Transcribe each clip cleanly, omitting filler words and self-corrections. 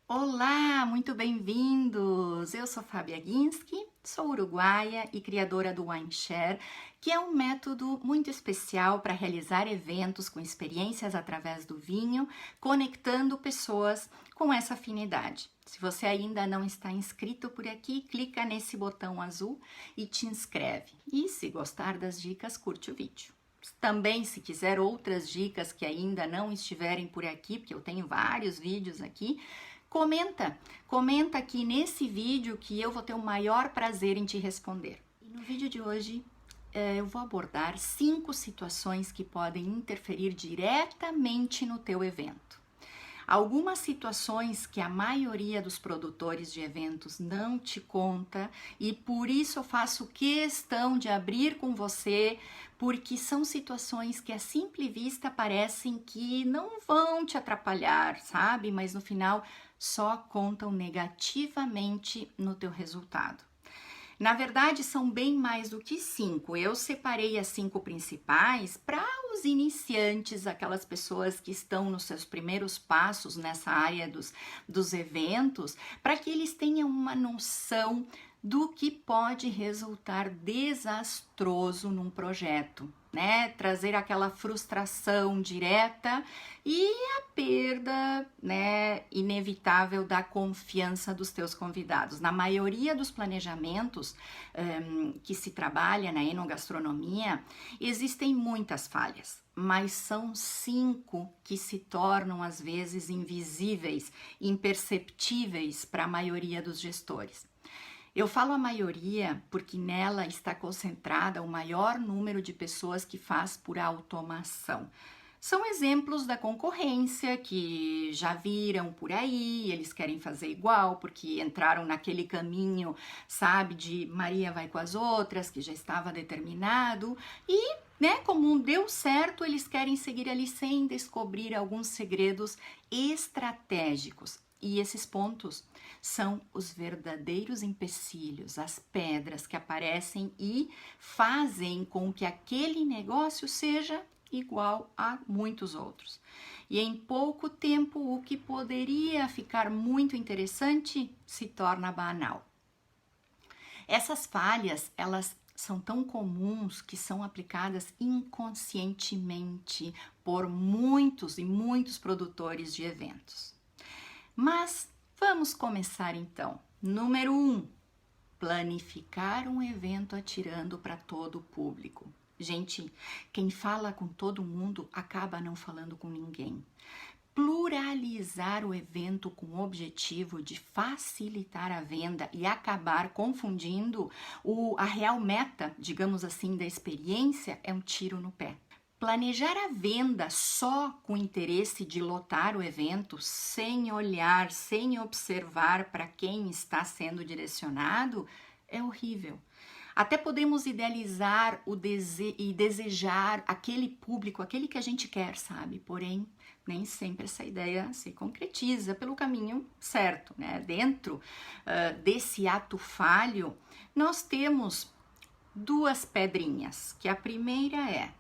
Olá, muito bem-vindos! Eu sou Fábia Ginsky, sou uruguaia e criadora do WineShare, que é um método muito especial para realizar eventos com experiências através do vinho, conectando pessoas com essa afinidade. Se você ainda não está inscrito por aqui, clica nesse botão azul e te inscreve. E se gostar das dicas, curte o vídeo. Também, se quiser outras dicas que ainda não estiverem por aqui, porque eu tenho vários vídeos aqui, comenta aqui nesse vídeo que eu vou ter o maior prazer em te responder. E no vídeo de hoje eu vou abordar 5 situações que podem interferir diretamente no teu evento. Algumas situações que a maioria dos produtores de eventos não te conta e por isso eu faço questão de abrir com você, porque são situações que a simple vista parecem que não vão te atrapalhar, sabe? Mas no final só contam negativamente no teu resultado. Na verdade, são bem mais do que 5. Eu separei as 5 principais para os iniciantes, aquelas pessoas que estão nos seus primeiros passos nessa área dos eventos, para que eles tenham uma noção do que pode resultar desastroso num projeto, né? Trazer aquela frustração direta e a perda, né, inevitável da confiança dos teus convidados. Na maioria dos planejamentos que se trabalha na enogastronomia, existem muitas falhas, mas são 5 que se tornam às vezes invisíveis, imperceptíveis para a maioria dos gestores. Eu falo a maioria porque nela está concentrada o maior número de pessoas que faz por automação. São exemplos da concorrência que já viram por aí, eles querem fazer igual porque entraram naquele caminho, sabe, de Maria vai com as outras, que já estava determinado e, né, como um deu certo, eles querem seguir ali sem descobrir alguns segredos estratégicos. E esses pontos são os verdadeiros empecilhos, as pedras que aparecem e fazem com que aquele negócio seja igual a muitos outros. E em pouco tempo, o que poderia ficar muito interessante se torna banal. Essas falhas, elas são tão comuns que são aplicadas inconscientemente por muitos e muitos produtores de eventos. Mas vamos começar então. Número 1, planificar um evento atirando para todo o público. Gente, quem fala com todo mundo acaba não falando com ninguém. Pluralizar o evento com o objetivo de facilitar a venda e acabar confundindo a real meta, digamos assim, da experiência é um tiro no pé. Planejar a venda só com o interesse de lotar o evento, sem olhar, sem observar para quem está sendo direcionado, é horrível. Até podemos idealizar e desejar aquele público, aquele que a gente quer, sabe? Porém, nem sempre essa ideia se concretiza pelo caminho certo, né? Dentro desse ato falho, nós temos 2 pedrinhas, que a primeira é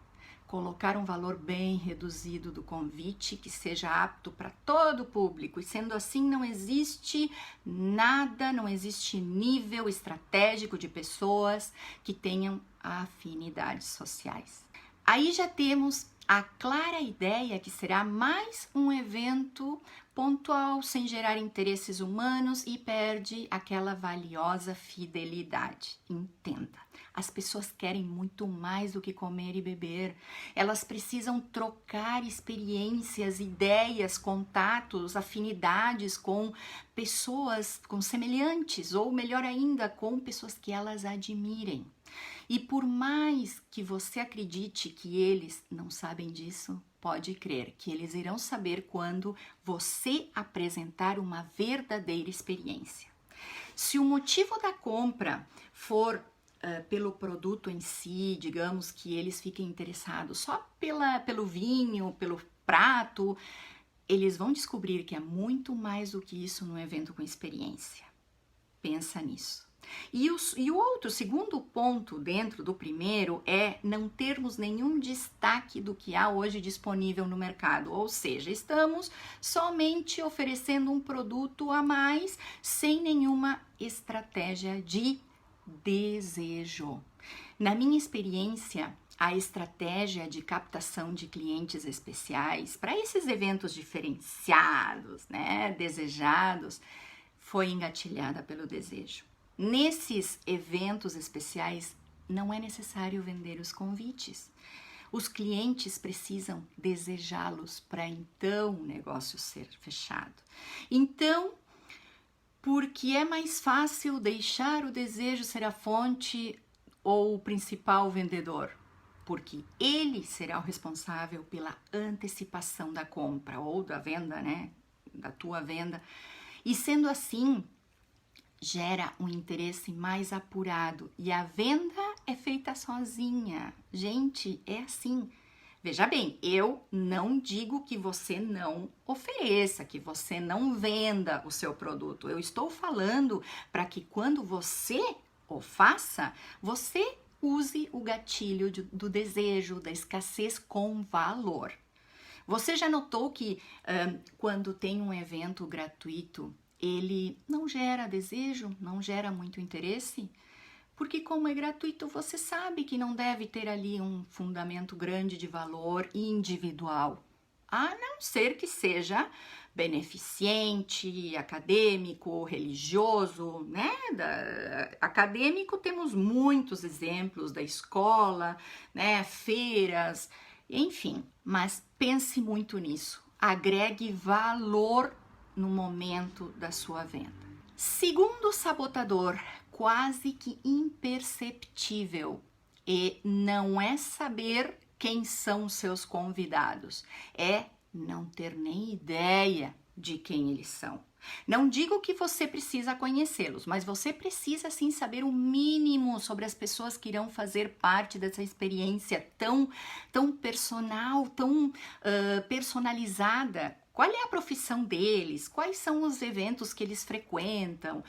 colocar um valor bem reduzido do convite que seja apto para todo o público, e sendo assim não existe nada, não existe nível estratégico de pessoas que tenham afinidades sociais. Aí já temos a clara ideia que será mais um evento pontual, sem gerar interesses humanos e perde aquela valiosa fidelidade. Entenda, as pessoas querem muito mais do que comer e beber. Elas precisam trocar experiências, ideias, contatos, afinidades com pessoas com semelhantes ou, melhor ainda, com pessoas que elas admirem. E por mais que você acredite que eles não sabem disso, pode crer que eles irão saber quando você apresentar uma verdadeira experiência. Se o motivo da compra for pelo produto em si, digamos que eles fiquem interessados só pelo vinho, pelo prato, eles vão descobrir que é muito mais do que isso no evento com experiência. Pensa nisso. E o outro, segundo ponto dentro do primeiro é não termos nenhum destaque do que há hoje disponível no mercado, ou seja, estamos somente oferecendo um produto a mais sem nenhuma estratégia de desejo. Na minha experiência, a estratégia de captação de clientes especiais para esses eventos diferenciados, né, desejados, foi engatilhada pelo desejo. Nesses eventos especiais, não é necessário vender os convites. Os clientes precisam desejá-los para então o negócio ser fechado. Então, porque é mais fácil deixar o desejo ser a fonte ou o principal vendedor? Porque ele será o responsável pela antecipação da compra ou da venda, né? Da tua venda. E sendo assim, gera um interesse mais apurado e a venda é feita sozinha. Gente, é assim. Veja bem, eu não digo que você não ofereça, que você não venda o seu produto. Eu estou falando para que quando você o faça, você use o gatilho do desejo, da escassez com valor. Você já notou que quando tem um evento gratuito, ele não gera desejo, não gera muito interesse? Porque como é gratuito, você sabe que não deve ter ali um fundamento grande de valor individual, a não ser que seja beneficente, acadêmico, religioso, né? Acadêmico temos muitos exemplos da escola, né? Feiras, enfim, mas pense muito nisso. Agregue valor no momento da sua venda. Segundo sabotador, quase que imperceptível, e não é saber quem são os seus convidados, é não ter nem ideia de quem eles são. Não digo que você precisa conhecê-los, mas você precisa sim saber o mínimo sobre as pessoas que irão fazer parte dessa experiência tão personal, tão personalizada. Qual é a profissão deles? Quais são os eventos que eles frequentam?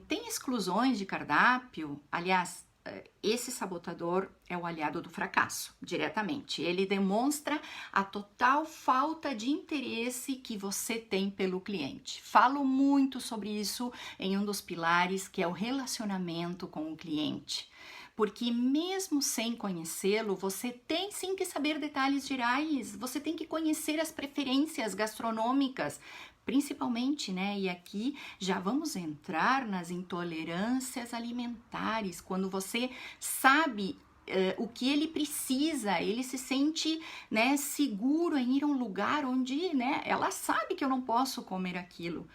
Tem exclusões de cardápio? Aliás, esse sabotador é o aliado do fracasso, diretamente. Ele demonstra a total falta de interesse que você tem pelo cliente. Falo muito sobre isso em um dos pilares, que é o relacionamento com o cliente. Porque mesmo sem conhecê-lo, você tem sim que saber detalhes gerais, você tem que conhecer as preferências gastronômicas, principalmente, né? E aqui já vamos entrar nas intolerâncias alimentares, quando você sabe o que ele precisa, ele se sente, né, seguro em ir a um lugar onde, né, ela sabe que eu não posso comer aquilo.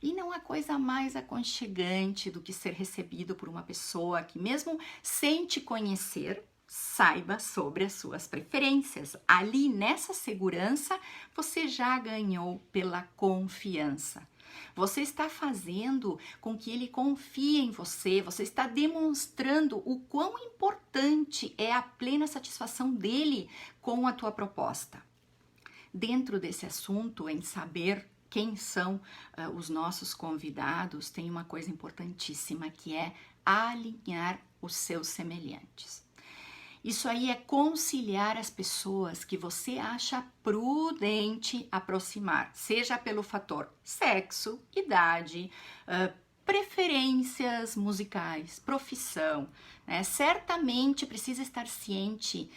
E não há coisa mais aconchegante do que ser recebido por uma pessoa que, mesmo sem te conhecer, saiba sobre as suas preferências. Ali, nessa segurança, você já ganhou pela confiança. Você está fazendo com que ele confie em você, você está demonstrando o quão importante é a plena satisfação dele com a tua proposta. Dentro desse assunto, em saber quem são os nossos convidados, tem uma coisa importantíssima que é alinhar os seus semelhantes. Isso aí é conciliar as pessoas que você acha prudente aproximar, seja pelo fator sexo, idade, preferências musicais, profissão, né? Certamente precisa estar ciente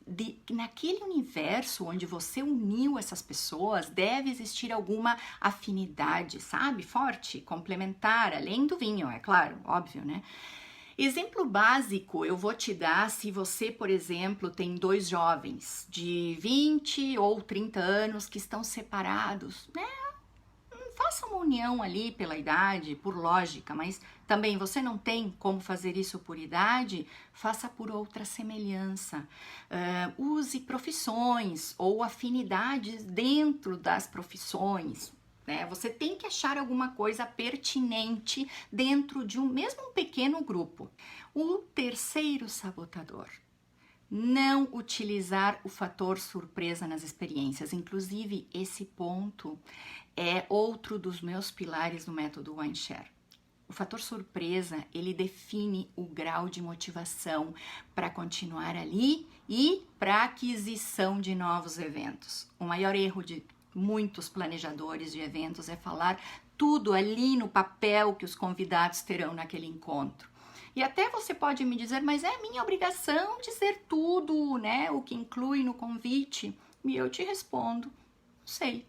de que naquele universo onde você uniu essas pessoas, deve existir alguma afinidade, sabe? Forte, complementar, além do vinho, é claro, óbvio, né? Exemplo básico eu vou te dar se você, por exemplo, tem dois jovens de 20 ou 30 anos que estão separados, né? Faça uma união ali pela idade, por lógica, mas também você não tem como fazer isso por idade, faça por outra semelhança. Use profissões ou afinidades dentro das profissões. Né? Você tem que achar alguma coisa pertinente dentro de mesmo um pequeno grupo. O terceiro sabotador. Não utilizar o fator surpresa nas experiências. Inclusive, esse ponto é outro dos meus pilares no método Wine Share. O fator surpresa, ele define o grau de motivação para continuar ali e para aquisição de novos eventos. O maior erro de muitos planejadores de eventos é falar tudo ali no papel que os convidados terão naquele encontro. E até você pode me dizer, mas é minha obrigação dizer tudo, né? O que inclui no convite. E eu te respondo, sei,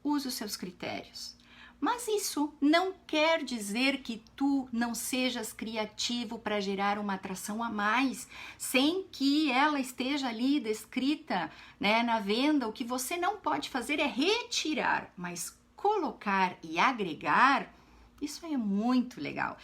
use os seus critérios. Mas isso não quer dizer que tu não sejas criativo para gerar uma atração a mais, sem que ela esteja ali descrita, né, na venda. O que você não pode fazer é retirar, mas colocar e agregar, isso é muito legal.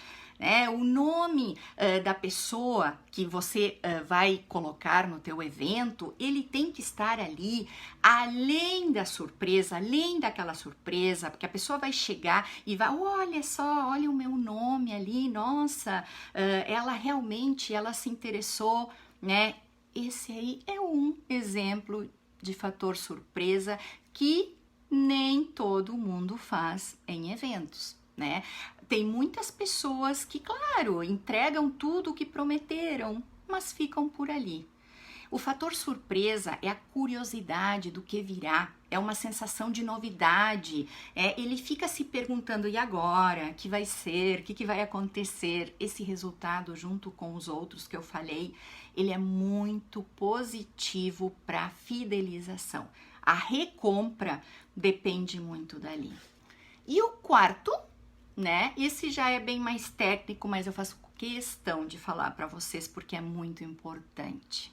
O nome da pessoa que você vai colocar no teu evento, ele tem que estar ali, além da surpresa, além daquela surpresa, porque a pessoa vai chegar e vai, olha só, olha o meu nome ali, nossa, ela realmente, ela se interessou, né? Esse aí é um exemplo de fator surpresa que nem todo mundo faz em eventos, né? Tem muitas pessoas que, claro, entregam tudo o que prometeram, mas ficam por ali. O fator surpresa é a curiosidade do que virá, é uma sensação de novidade, ele fica se perguntando, e agora? O que vai ser? O que vai acontecer? Esse resultado, junto com os outros que eu falei, ele é muito positivo para a fidelização. A recompra depende muito dali. E o quarto, né? Esse já é bem mais técnico, mas eu faço questão de falar para vocês porque é muito importante.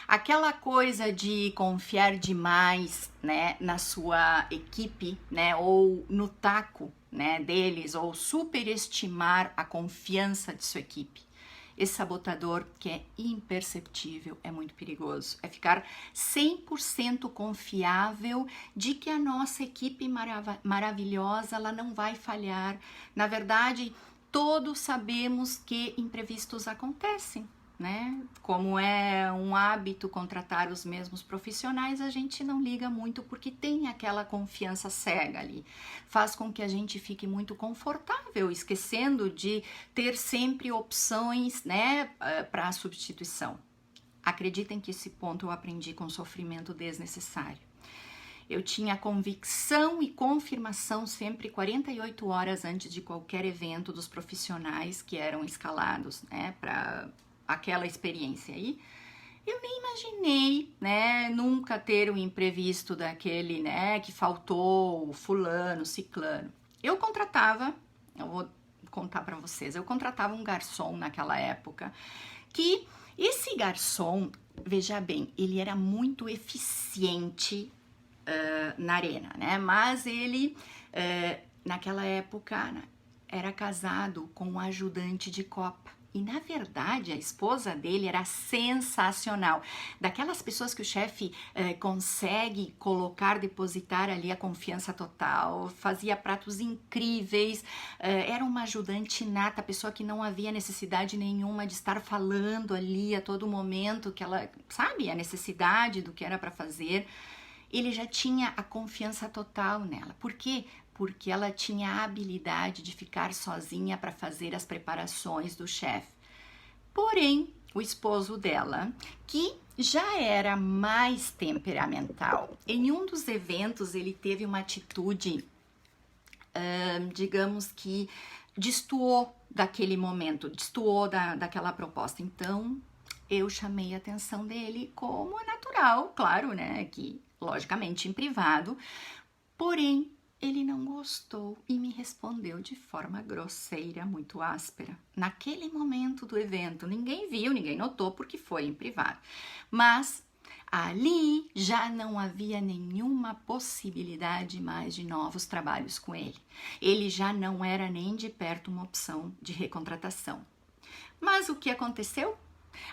Aquela coisa de confiar demais, né, na sua equipe, né, ou no taco, né, deles, ou superestimar a confiança de sua equipe. Esse sabotador que é imperceptível é muito perigoso. É ficar 100% confiável de que a nossa equipe maravilhosa, ela não vai falhar. Na verdade, todos sabemos que imprevistos acontecem, né? Como é um hábito contratar os mesmos profissionais, a gente não liga muito porque tem aquela confiança cega ali. Faz com que a gente fique muito confortável, esquecendo de ter sempre opções, né, para substituição. Acreditem que esse ponto eu aprendi com sofrimento desnecessário. Eu tinha convicção e confirmação sempre 48 horas antes de qualquer evento dos profissionais que eram escalados, né, para aquela experiência aí. Eu nem imaginei, né, nunca ter um imprevisto daquele, né, que faltou fulano, ciclano. Eu vou contar para vocês, eu contratava um garçom naquela época, que esse garçom, veja bem, ele era muito eficiente na arena, né, mas ele, naquela época, né, era casado com um ajudante de copa. E, na verdade, a esposa dele era sensacional. Daquelas pessoas que o chefe consegue colocar, depositar ali a confiança total, fazia pratos incríveis, era uma ajudante nata, pessoa que não havia necessidade nenhuma de estar falando ali a todo momento, que ela, sabe, a necessidade do que era para fazer. Ele já tinha a confiança total nela. Por quê? Porque ela tinha a habilidade de ficar sozinha para fazer as preparações do chefe. Porém, o esposo dela, que já era mais temperamental, em um dos eventos ele teve uma atitude, digamos que destoou daquele momento, destoou daquela proposta. Então, eu chamei a atenção dele, como é natural, claro, né, que logicamente em privado, porém, ele não gostou e me respondeu de forma grosseira, muito áspera. Naquele momento do evento, ninguém viu, ninguém notou porque foi em privado. Mas ali já não havia nenhuma possibilidade mais de novos trabalhos com ele. Ele já não era nem de perto uma opção de recontratação. Mas o que aconteceu?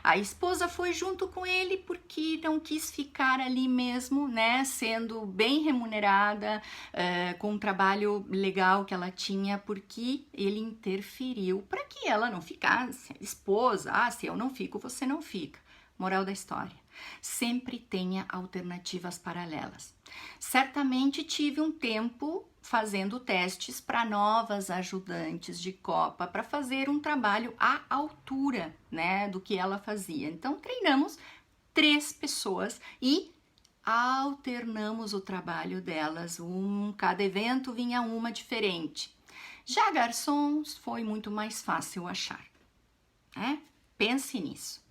A esposa foi junto com ele porque não quis ficar ali mesmo, né, sendo bem remunerada, com um trabalho legal que ela tinha, porque ele interferiu para que ela não ficasse. Esposa, se eu não fico, você não fica. Moral da história, sempre tenha alternativas paralelas. Certamente tive um tempo fazendo testes para novas ajudantes de copa, para fazer um trabalho à altura, né, do que ela fazia. Então, treinamos 3 pessoas e alternamos o trabalho delas. Cada evento vinha uma diferente. Já garçons foi muito mais fácil achar, né? Pense nisso.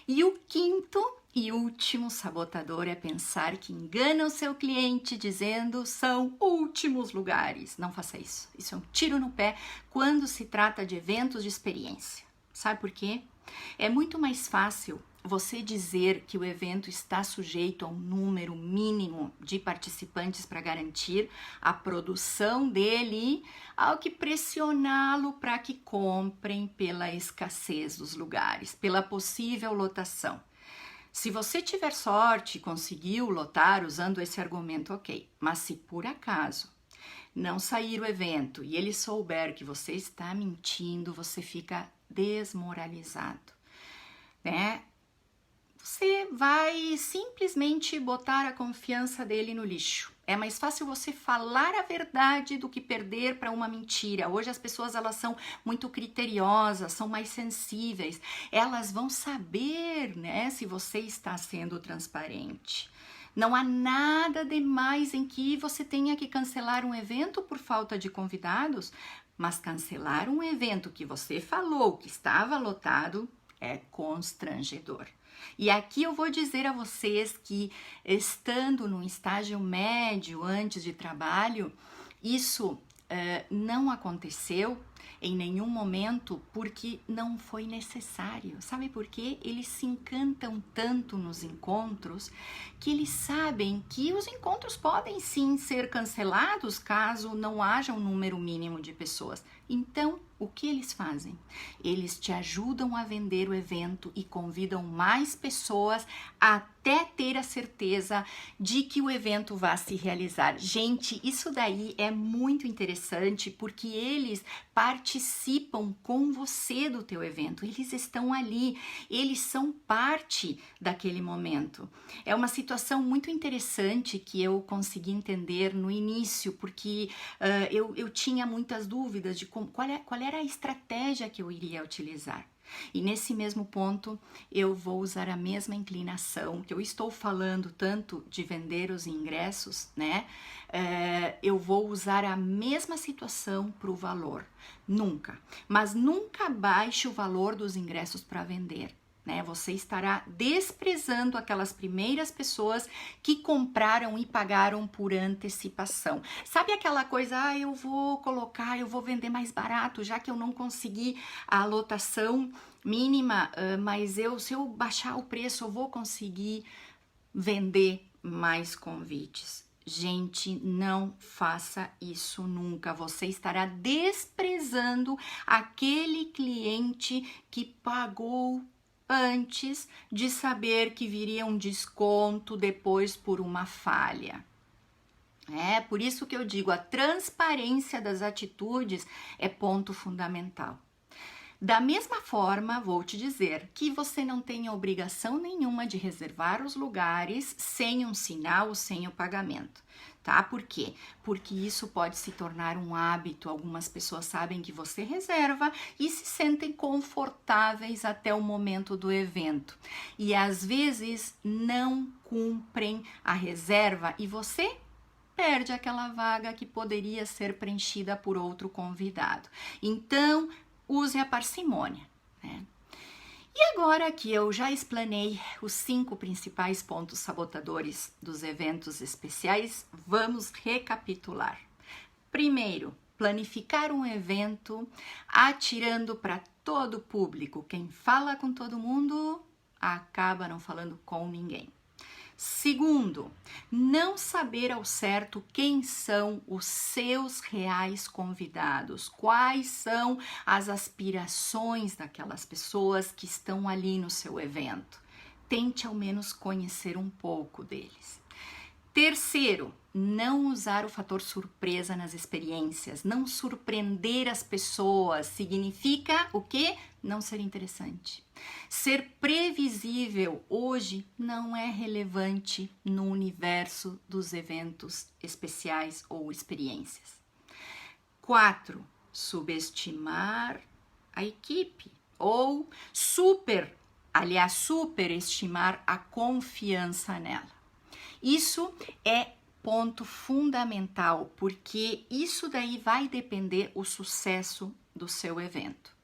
E o quinto e último sabotador é pensar que engana o seu cliente dizendo são últimos lugares. Não faça isso. Isso é um tiro no pé quando se trata de eventos de experiência. Sabe por quê? É muito mais fácil você dizer que o evento está sujeito a um número mínimo de participantes para garantir a produção dele, ao que pressioná-lo para que comprem pela escassez dos lugares, pela possível lotação. Se você tiver sorte e conseguiu lotar usando esse argumento, ok. Mas se por acaso não sair o evento e ele souber que você está mentindo, você fica desmoralizado, né? Você vai simplesmente botar a confiança dele no lixo. É mais fácil você falar a verdade do que perder para uma mentira. Hoje as pessoas elas são muito criteriosas, são mais sensíveis. Elas vão saber, né, se você está sendo transparente. Não há nada demais em que você tenha que cancelar um evento por falta de convidados, mas cancelar um evento que você falou que estava lotado é constrangedor. E aqui eu vou dizer a vocês que, estando num estágio médio antes de trabalho, isso não aconteceu em nenhum momento porque não foi necessário. Sabe por quê? Eles se encantam tanto nos encontros que eles sabem que os encontros podem sim ser cancelados caso não haja um número mínimo de pessoas. Então, o que eles fazem? Eles te ajudam a vender o evento e convidam mais pessoas até ter a certeza de que o evento vai se realizar. Gente, isso daí é muito interessante porque eles participam com você do teu evento. Eles estão ali, eles são parte daquele momento. É uma situação muito interessante que eu consegui entender no início, porque eu tinha muitas dúvidas de qual era a estratégia que eu iria utilizar. E nesse mesmo ponto, eu vou usar a mesma inclinação que eu estou falando tanto de vender os ingressos, né? Eu vou usar a mesma situação para o valor. Nunca, mas nunca baixe o valor dos ingressos para vender. Né? Você estará desprezando aquelas primeiras pessoas que compraram e pagaram por antecipação. Sabe aquela coisa, eu vou vender mais barato, já que eu não consegui a lotação mínima, mas se eu baixar o preço, eu vou conseguir vender mais convites. Gente, não faça isso nunca. Você estará desprezando aquele cliente que pagou antes de saber que viria um desconto depois por uma falha. É por isso que eu digo, a transparência das atitudes é ponto fundamental. Da mesma forma, vou te dizer que você não tem obrigação nenhuma de reservar os lugares sem um sinal, sem o pagamento, tá? Por quê? Porque isso pode se tornar um hábito. Algumas pessoas sabem que você reserva e se sentem confortáveis até o momento do evento. E às vezes não cumprem a reserva e você perde aquela vaga que poderia ser preenchida por outro convidado. Então, use a parcimônia, né? E agora que eu já explanei os 5 principais pontos sabotadores dos eventos especiais, vamos recapitular. Primeiro, planificar um evento atirando para todo o público. Quem fala com todo mundo acaba não falando com ninguém. Segundo, não saber ao certo quem são os seus reais convidados, quais são as aspirações daquelas pessoas que estão ali no seu evento. Tente ao menos conhecer um pouco deles. Terceiro, não usar o fator surpresa nas experiências, não surpreender as pessoas, significa o quê? Não ser interessante. Ser previsível hoje não é relevante no universo dos eventos especiais ou experiências. 4, subestimar a equipe ou superestimar a confiança nela. Isso é ponto fundamental, porque isso daí vai depender o sucesso do seu evento.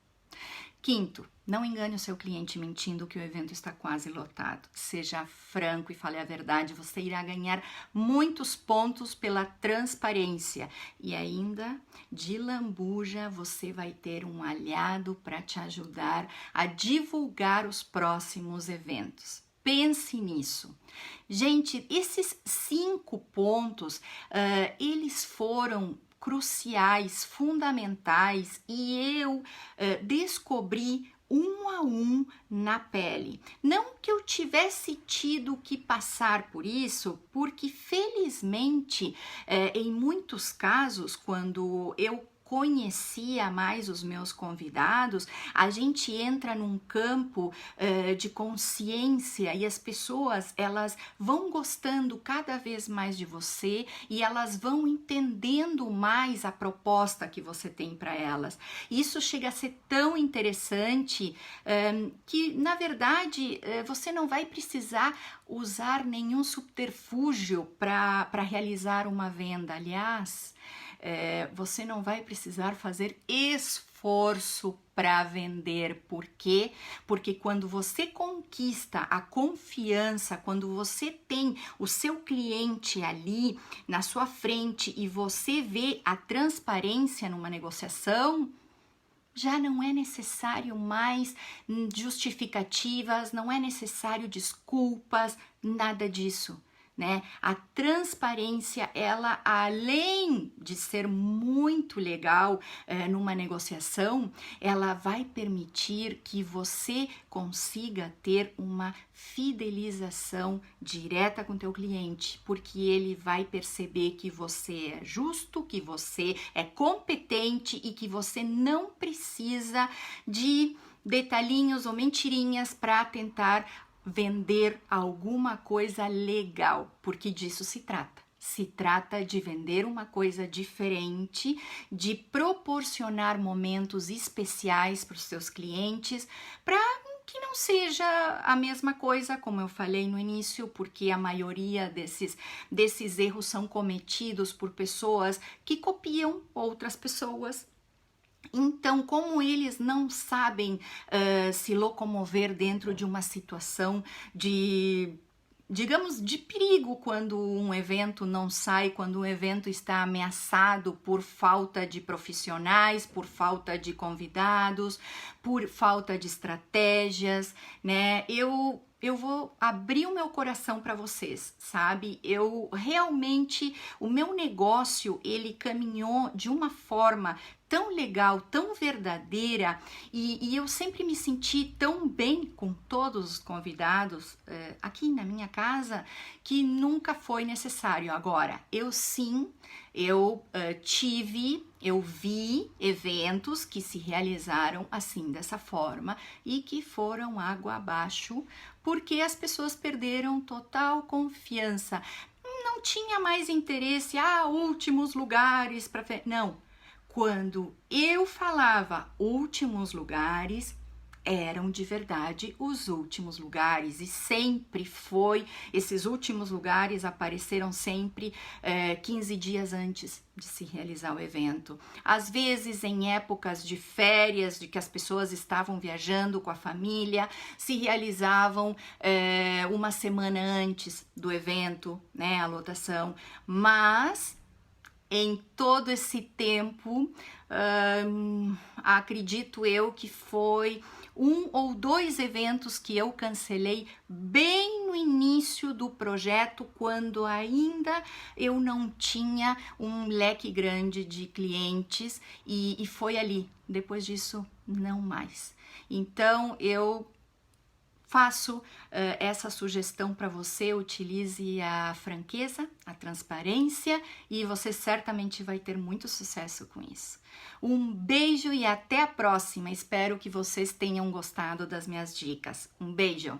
Quinto, não engane o seu cliente mentindo que o evento está quase lotado. Seja franco e fale a verdade, você irá ganhar muitos pontos pela transparência. E ainda, de lambuja, você vai ter um aliado para te ajudar a divulgar os próximos eventos. Pense nisso. Gente, esses 5 pontos, eles foram cruciais, fundamentais, e eu descobri um a um na pele. Não que eu tivesse tido que passar por isso, porque felizmente, em muitos casos, quando eu conhecia mais os meus convidados, a gente entra num campo de consciência e as pessoas, elas vão gostando cada vez mais de você e elas vão entendendo mais a proposta que você tem para elas. Isso chega a ser tão interessante que, na verdade, você não vai precisar usar nenhum subterfúgio para realizar uma venda. Aliás, você não vai precisar fazer esforço para vender. Por quê? Porque quando você conquista a confiança, quando você tem o seu cliente ali na sua frente e você vê a transparência numa negociação, já não é necessário mais justificativas, não é necessário desculpas, nada disso. Né? A transparência, ela além de ser muito legal numa negociação, ela vai permitir que você consiga ter uma fidelização direta com teu cliente, porque ele vai perceber que você é justo, que você é competente e que você não precisa de detalhinhos ou mentirinhas para tentar vender alguma coisa legal, porque disso se trata. Se trata de vender uma coisa diferente, de proporcionar momentos especiais para os seus clientes, para que não seja a mesma coisa, como eu falei no início, porque a maioria desses erros são cometidos por pessoas que copiam outras pessoas. Então, como eles não sabem se locomover dentro de uma situação digamos, de perigo, quando um evento não sai, quando um evento está ameaçado por falta de profissionais, por falta de convidados, por falta de estratégias, né? Eu vou abrir o meu coração para vocês, sabe? O meu negócio, ele caminhou de uma forma tão legal, tão verdadeira, e eu sempre me senti tão bem com todos os convidados aqui na minha casa, que nunca foi necessário. Agora, eu vi eventos que se realizaram assim, dessa forma, e que foram água abaixo, porque as pessoas perderam total confiança. Não tinha mais interesse, últimos lugares para... Não. Quando eu falava últimos lugares, eram de verdade os últimos lugares, e sempre foi, esses últimos lugares apareceram sempre 15 dias antes de se realizar o evento. Às vezes em épocas de férias, de que as pessoas estavam viajando com a família, se realizavam uma semana antes do evento, né, a lotação, mas... Em todo esse tempo, acredito eu que foi 1 ou 2 eventos que eu cancelei bem no início do projeto, quando ainda eu não tinha um leque grande de clientes, e foi ali. Depois disso, não mais. Então, eu faço essa sugestão para você, utilize a franqueza, a transparência e você certamente vai ter muito sucesso com isso. Um beijo e até a próxima. Espero que vocês tenham gostado das minhas dicas. Um beijo!